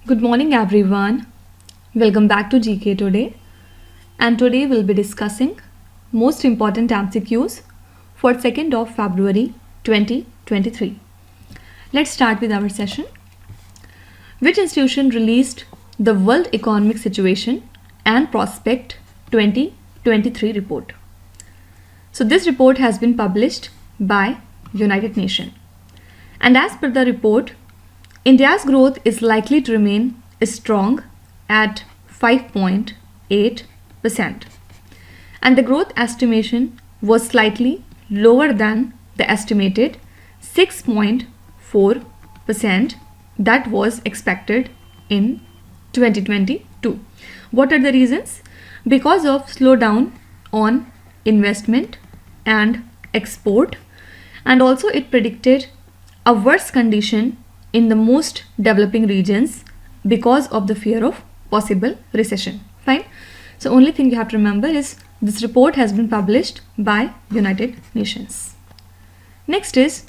Good morning everyone. Welcome back to GK Today. And today we'll be discussing most important MCQs for 2nd of February 2023. Let's start with our session. Which institution released the World Economic Situation and Prospect 2023 report? So this report has been published by United Nations. And as per the report, India's growth is likely to remain strong at 5.8%. And the growth estimation was slightly lower than the estimated 6.4% that was expected in 2022. What are the reasons? Because of slowdown on investment and export, and also it predicted a worse condition in the most developing regions because of the fear of possible recession. Fine. So only thing you have to remember is this report has been published by United Nations. Next is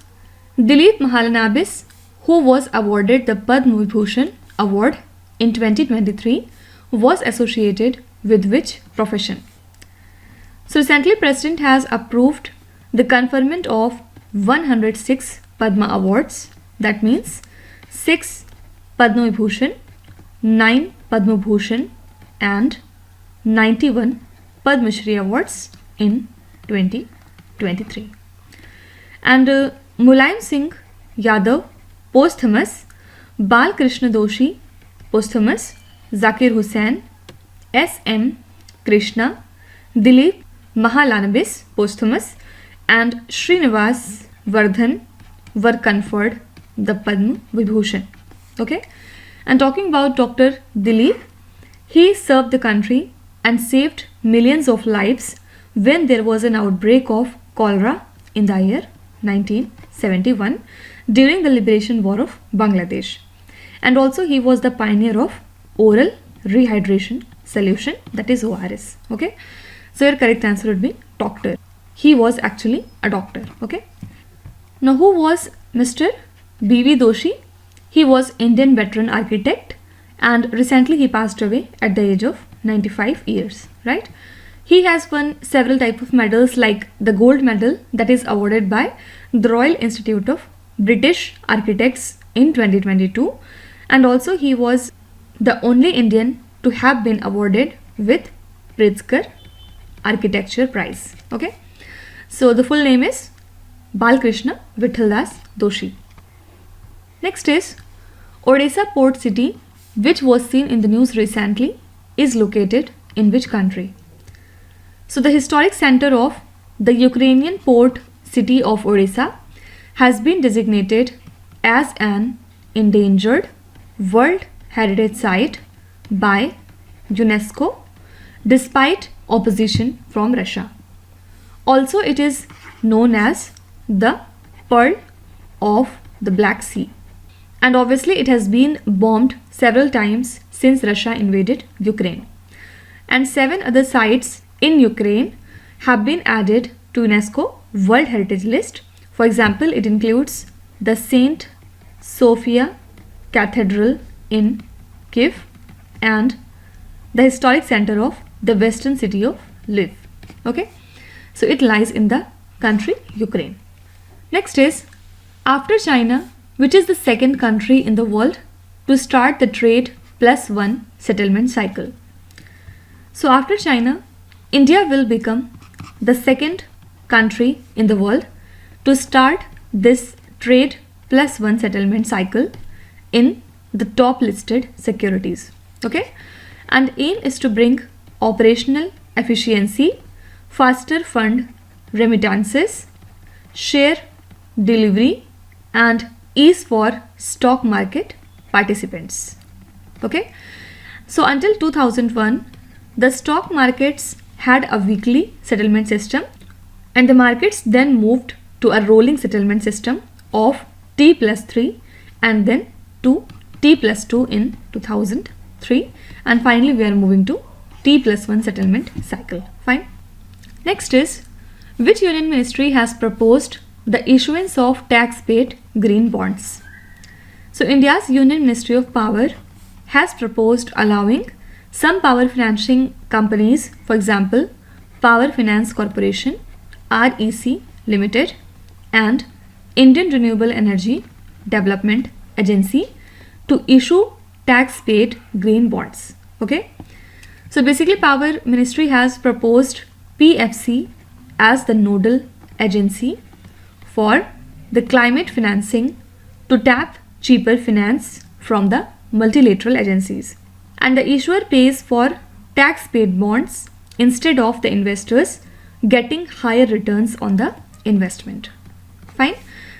Dilip Mahalanabis, who was awarded the Padma Vibhushan award in 2023, was associated with which profession? So recently President has approved the conferment of 106 Padma awards. That means 6 Padma Vibhushan, 9 Padma Bhushan and 91 Padma Shri awards in 2023. And Mulayam Singh Yadav posthumous, Bal Krishna Doshi posthumous, Zakir Hussain, S.M. Krishna, Dilip Mahalanabis posthumous and Srinivas Vardhan were conferred the Padma Vibhushan. Okay, and talking about Dr. Dilip, he served the country and saved millions of lives when there was an outbreak of cholera in the year 1971 during the liberation war of Bangladesh. And also he was the pioneer of oral rehydration solution, that is ORS. Okay, so your correct answer would be doctor. He was actually a doctor. Okay, now who was Mr. B.V. Doshi? He was Indian veteran architect and recently he passed away at the age of 95 years, right? He has won several types of medals like the gold medal that is awarded by the Royal Institute of British Architects in 2022, and also he was the only Indian to have been awarded with Pritzker Architecture Prize. Okay, so the full name is Balkrishna Vithaldas Doshi. Next is Odesa Port City, which was seen in the news recently, is located in which country? So the historic center of the Ukrainian port city of Odesa has been designated as an endangered World Heritage Site by UNESCO despite opposition from Russia. Also it is known as the Pearl of the Black Sea. And obviously it has been bombed several times since Russia invaded Ukraine. And 7 other sites in Ukraine have been added to UNESCO World Heritage List. For example, it includes the Saint Sophia Cathedral in Kyiv and the historic center of the western city of Lviv. Okay, so it lies in the country Ukraine. Next is, after China, which is the second country in the world to start the trade +1 settlement cycle? So after China, India will become the second country in the world to start this trade +1 settlement cycle in the top listed securities. Okay, and aim is to bring operational efficiency, faster fund remittances, share delivery and ease for stock market participants. Okay, so until 2001 the stock markets had a weekly settlement system and the markets then moved to a rolling settlement system of T+3 and then to T+2 in 2003, and finally we are moving to T+1 settlement cycle. Fine. Next is, which union ministry has proposed the issuance of tax-paid green bonds? So India's Union Ministry of Power has proposed allowing some power financing companies, for example, Power Finance Corporation, REC Limited, and Indian Renewable Energy Development Agency, to issue tax-paid green bonds. Okay, so basically Power Ministry has proposed PFC as the nodal agency for the climate financing to tap cheaper finance from the multilateral agencies, and the issuer pays for tax-paid bonds instead of the investors getting higher returns on the investment. Fine.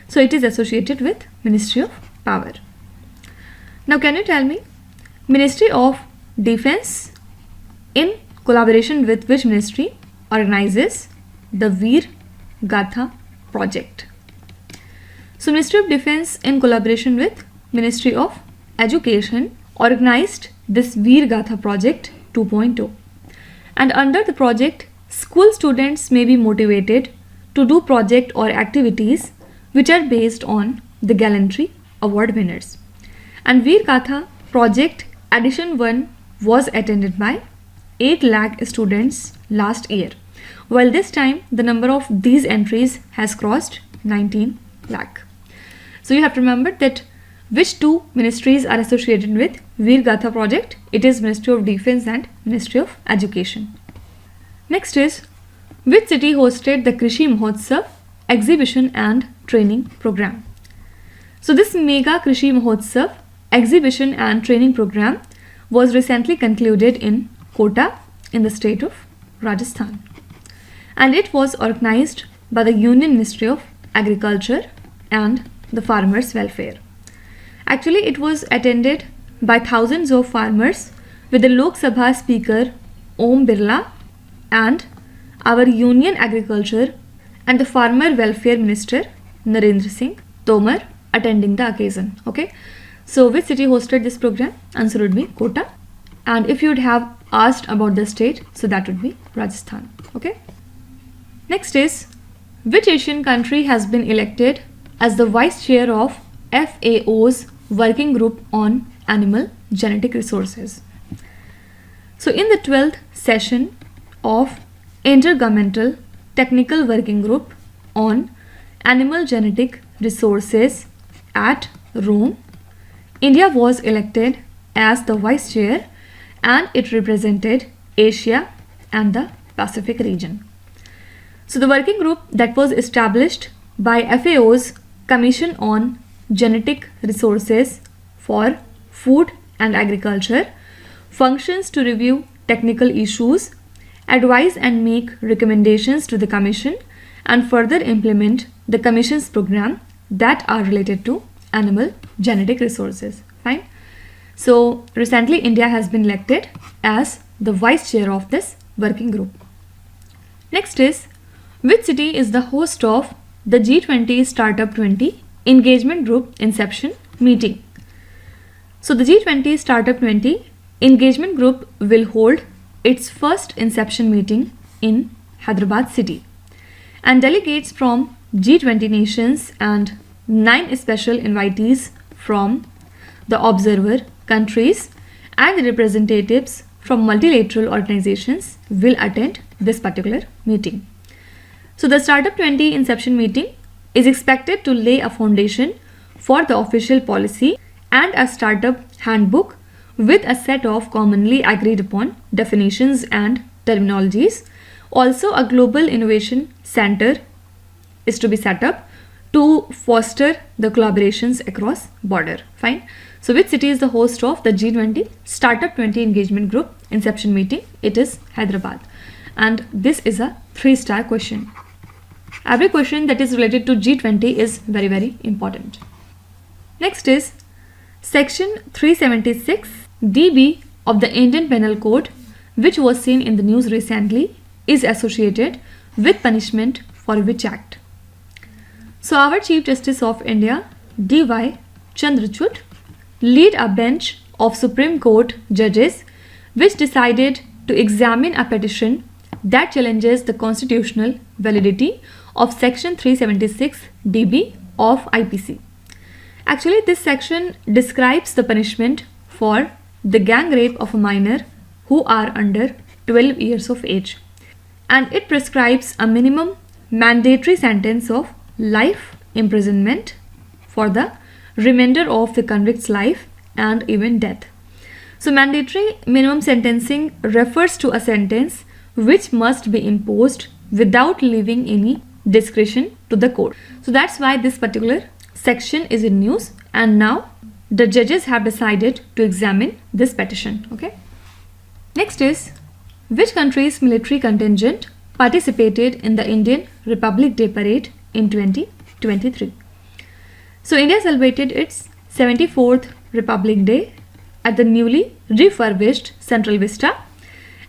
So it is associated with Ministry of Power. Now can you tell me, Ministry of Defense in collaboration with which ministry organizes the Veer Gatha project? So Ministry of Defense in collaboration with Ministry of Education organized this Veer Gatha project 2.0, and under the project school students may be motivated to do project or activities which are based on the gallantry award winners. And Veer Gatha project edition 1 was attended by 8 lakh students last year, while this time the number of these entries has crossed 19 lakh. So you have to remember that which two ministries are associated with Veer Gatha project. It is Ministry of Defense and Ministry of Education. Next is, which city hosted the Krishi Mahotsav exhibition and training program? So this mega Krishi Mahotsav exhibition and training program was recently concluded in Kota in the state of Rajasthan, and it was organized by the Union Ministry of Agriculture and the Farmers Welfare. Actually, it was attended by thousands of farmers with the Lok Sabha Speaker Om Birla and our Union Agriculture and the Farmer Welfare Minister Narendra Singh Tomar attending the occasion. Okay, so which city hosted this program? Answer would be Kota. And if you would have asked about the state, so that would be Rajasthan. Okay. Next is, which Asian country has been elected as the vice chair of FAO's working group on animal genetic resources? So in the 12th session of Intergovernmental Technical Working Group on Animal Genetic Resources at Rome, India was elected as the vice chair, and it represented Asia and the Pacific region. So the working group that was established by FAO's Commission on Genetic Resources for Food and Agriculture functions to review technical issues, advise and make recommendations to the Commission, and further implement the Commission's program that are related to animal genetic resources. Fine. So recently India has been elected as the vice chair of this working group. Next is, which city is the host of the G20 Startup 20 Engagement Group Inception meeting? So the G20 Startup 20 Engagement Group will hold its first Inception meeting in Hyderabad city, and delegates from G20 nations and 9 special invitees from the observer countries and the representatives from multilateral organizations will attend this particular meeting. So the Startup 20 Inception meeting is expected to lay a foundation for the official policy and a startup handbook with a set of commonly agreed upon definitions and terminologies. Also, a global innovation center is to be set up to foster the collaborations across border. Fine. So which city is the host of the G20 Startup 20 Engagement Group Inception meeting? It is Hyderabad. And this is a 3-star question. Every question that is related to G20 is very, very important. Next is Section 376 DB of the Indian Penal Code, which was seen in the news recently, is associated with punishment for which act? So our Chief Justice of India, D.Y. Chandrachud, lead a bench of Supreme Court judges which decided to examine a petition that challenges the constitutional validity of Section 376 DB of IPC. Actually, this section describes the punishment for the gang rape of a minor who are under 12 years of age. And it prescribes a minimum mandatory sentence of life imprisonment for the remainder of the convict's life and even death. So mandatory minimum sentencing refers to a sentence which must be imposed without leaving any discretion to the court. So that's why this particular section is in news, and now the judges have decided to examine this petition. Okay. Next is, which country's military contingent participated in the Indian Republic Day Parade in 2023? So India celebrated its 74th Republic Day at the newly refurbished Central Vista,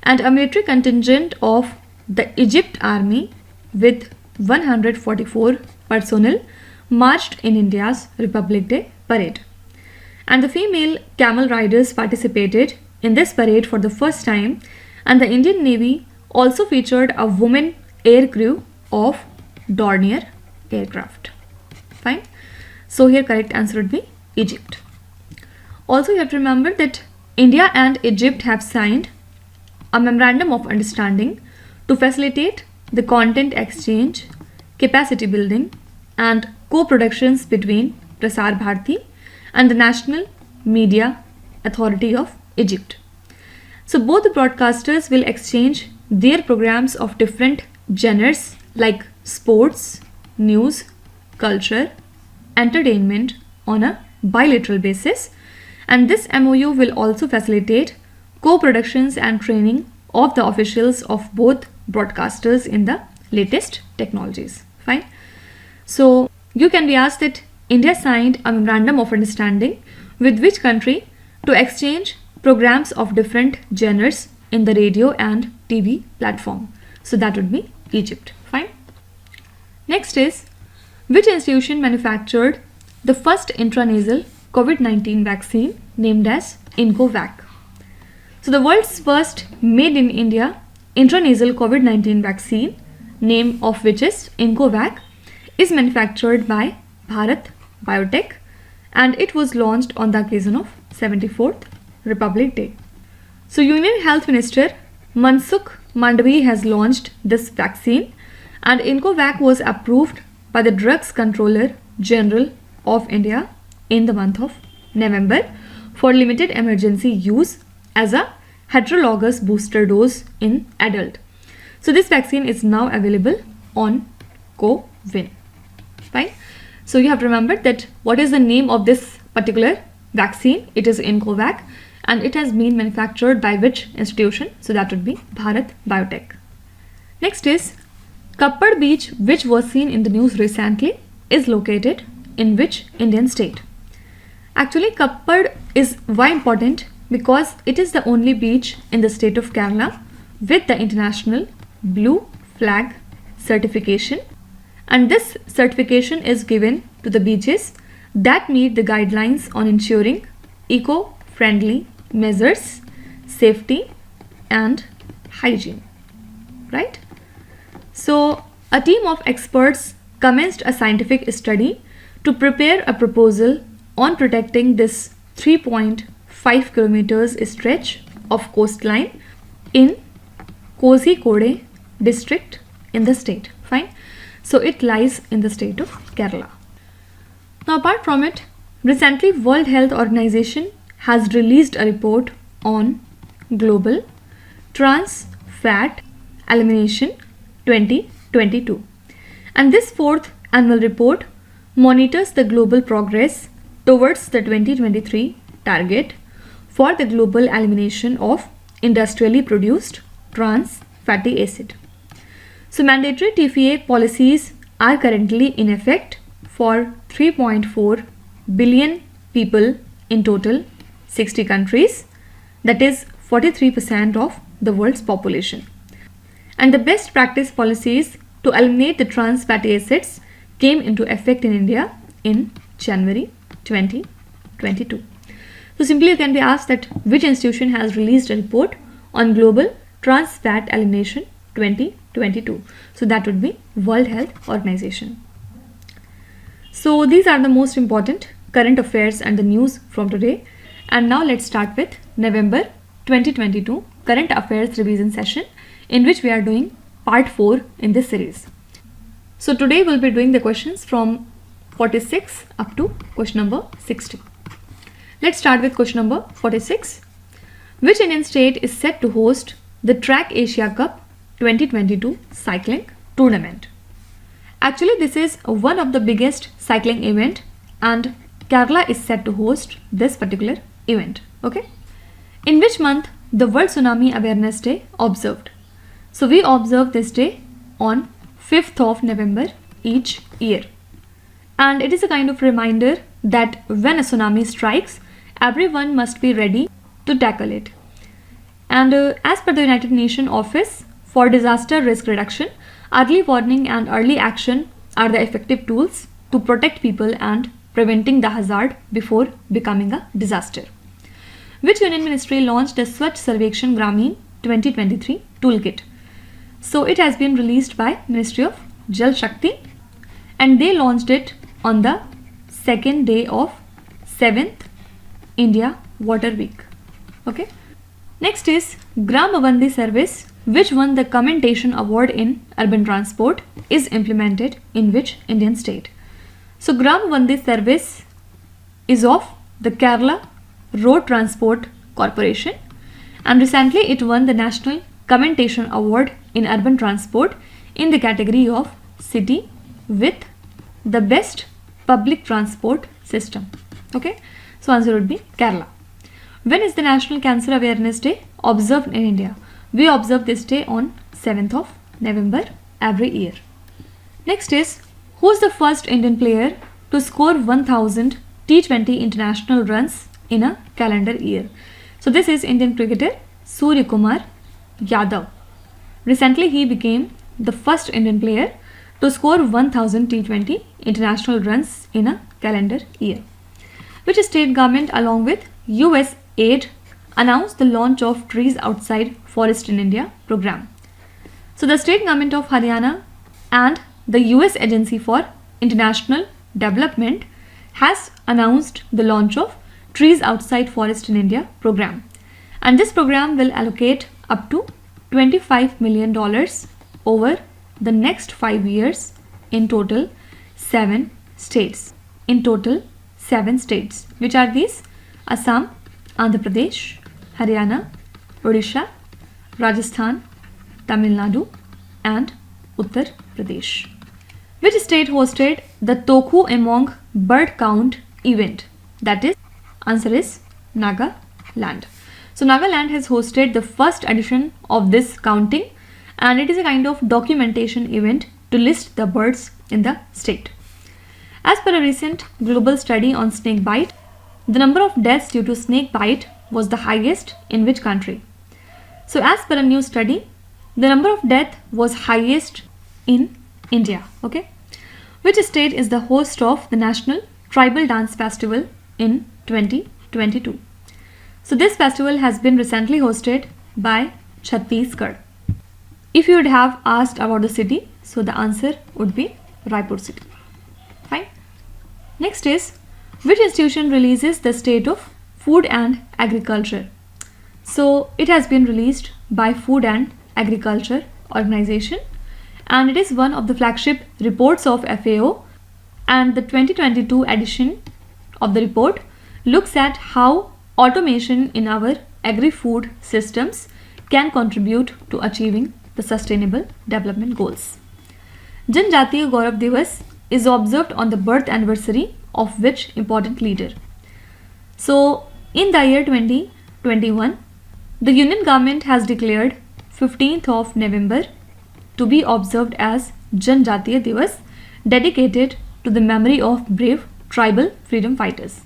and a military contingent of the Egypt Army with 144 personnel marched in India's Republic Day Parade. And the female camel riders participated in this parade for the first time, and the Indian Navy also featured a woman air crew of Dornier aircraft. Fine. So here correct answer would be Egypt. Also you have to remember that India and Egypt have signed a memorandum of understanding to facilitate the content exchange, capacity building and co-productions between Prasar Bharati and the National Media Authority of Egypt. So both the broadcasters will exchange their programs of different genres like sports, news, culture, entertainment on a bilateral basis, and this MOU will also facilitate co-productions and training of the officials of both broadcasters in the latest technologies. Fine. So you can be asked that India signed a memorandum of understanding with which country to exchange programs of different genres in the radio and TV platform. So that would be Egypt. Fine. Next is, which institution manufactured the first intranasal COVID-19 vaccine named as INCOVACC? So the world's first made in India intranasal COVID-19 vaccine, name of which is INCOVACC, is manufactured by Bharat Biotech, and it was launched on the occasion of 74th Republic Day. So Union Health Minister Mansukh Mandvi has launched this vaccine, and INCOVACC was approved by the Drugs Controller General of India in the month of November for limited emergency use as a heterologous booster dose in adult. So this vaccine is now available on CoWIN. Fine. So you have to remember that what is the name of this particular vaccine? It is INCOVACC, and it has been manufactured by which institution? So that would be Bharat Biotech. Next is, Kappad beach, which was seen in the news recently, is located in which Indian state? Actually, Kappad is why important? Because it is the only beach in the state of Kerala with the international blue flag certification, and this certification is given to the beaches that meet the guidelines on ensuring eco-friendly measures, safety and hygiene, right? So a team of experts commenced a scientific study to prepare a proposal on protecting this 3.5 kilometers stretch of coastline in Kozhikode district in the state. Fine. So it lies in the state of Kerala. Now apart from it, recently World Health Organization has released a report on global trans fat elimination 2022, and this fourth annual report monitors the global progress towards the 2023 target for the global elimination of industrially produced trans fatty acid. So mandatory TFA policies are currently in effect for 3.4 billion people in total 60 countries, that is 43% of the world's population. And the best practice policies to eliminate the trans fatty acids came into effect in India in January 2022. So simply you can be asked that which institution has released a report on global trans fat elimination 2022. So that would be World Health Organization. So these are the most important current affairs and the news from today. And now let's start with November 2022 Current Affairs revision session, in which we are doing part 4 in this series. So today we'll be doing the questions from 46 up to question number 60. Let's start with question number 46. Which Indian state is set to host the Track Asia Cup 2022 cycling tournament? Actually, this is one of the biggest cycling event, and Kerala is set to host this particular event. Okay. In which month the World Tsunami Awareness Day observed? So we observe this day on 5th of November each year. And it is a kind of reminder that when a tsunami strikes, everyone must be ready to tackle it. And as per the United Nations Office for Disaster Risk Reduction, early warning and early action are the effective tools to protect people and preventing the hazard before becoming a disaster. Which Union Ministry launched the Swachh Sarvekshan Gramin 2023 toolkit? So it has been released by Ministry of Jal Shakti, and they launched it on the second day of 7th India Water Week. Okay. Next is Gram Abandi service, which won the Commendation Award in Urban Transport, is implemented in which Indian state? So Gram Abandi service is of the Kerala Road Transport Corporation, and recently it won the National Commendation Award in Urban Transport in the category of city with the best public transport system. Okay, so answer would be Kerala. When is the National Cancer Awareness Day observed in India? We observe this day on 7th of November every year. Next is, who is the first Indian player to score 1000 T20 international runs in a calendar year? So this is Indian cricketer Surya Kumar Yadav. Recently he became the first Indian player to score 1000 T20 international runs in a calendar year. Which state government along with US aid announced the launch of Trees Outside Forest in India program? So the state government of Haryana and the US Agency for International Development has announced the launch of Trees Outside Forest in India program, and this program will allocate up to $25 million over the next 5 years in total 7 states. Which are these? Assam, Andhra Pradesh, Haryana, Odisha, Rajasthan, Tamil Nadu and Uttar Pradesh. Which state hosted the Tokhu Among Bird Count event? That is, answer is Nagaland. So Nagaland has hosted the first edition of this counting, and it is a kind of documentation event to list the birds in the state. As per a recent global study on snake bite, the number of deaths due to snake bite was the highest in which country? So as per a new study, the number of deaths was highest in India. Okay. Which state is the host of the National Tribal Dance Festival in 2022? So this festival has been recently hosted by Chhattisgarh. If you would have asked about the city, so the answer would be Raipur city. Fine. Next is, which institution releases the state of food and agriculture? So it has been released by Food and Agriculture Organization, and it is one of the flagship reports of FAO, and the 2022 edition of the report looks at how automation in our agri-food systems can contribute to achieving the sustainable development goals. Janjatiya Gaurav Divas is observed on the birth anniversary of which important leader? So in the year 2021, the Union government has declared 15th of November to be observed as Janjatiya Divas, dedicated to the memory of brave tribal freedom fighters.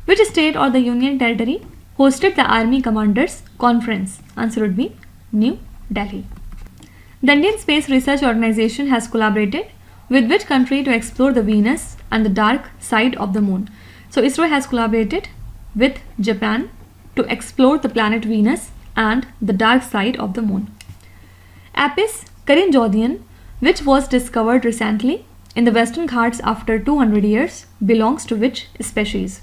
Which state or the Union Territory hosted the Army Commanders Conference? Answer would be New Delhi. The Indian Space Research Organization has collaborated with which country to explore the Venus and the dark side of the moon? So ISRO has collaborated with Japan to explore the planet Venus and the dark side of the moon. Apis carinjodian, which was discovered recently in the Western Ghats after 200 years, belongs to which species?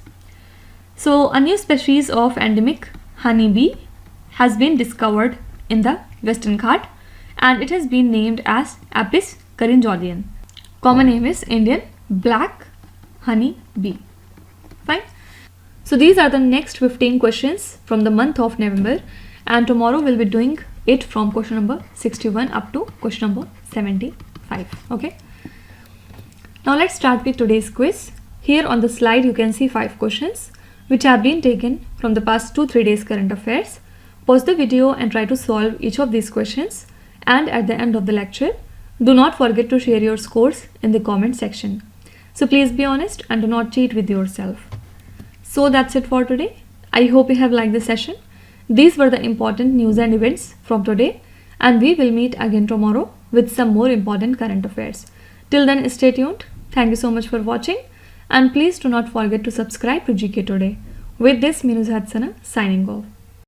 So a new species of endemic honeybee has been discovered in the Western Ghat and it has been named as Apis carinjolian. Common name is Indian black honey bee. Fine. So these are the next 15 questions from the month of November, and tomorrow we'll be doing it from question number 61 up to question number 75. Okay. Now let's start with today's quiz. Here on the slide you can see 5 questions which have been taken from the past 2-3 days current affairs. Pause the video and try to solve each of these questions, and at the end of the lecture do not forget to share your scores in the comment section. So please be honest and do not cheat with yourself. So that's it for today. I hope you have liked the session. These were the important news and events from today, and we will meet again tomorrow with some more important current affairs. Till then, stay tuned. Thank you so much for watching, and please do not forget to subscribe to GK Today. With this, Minu Hadsana signing off.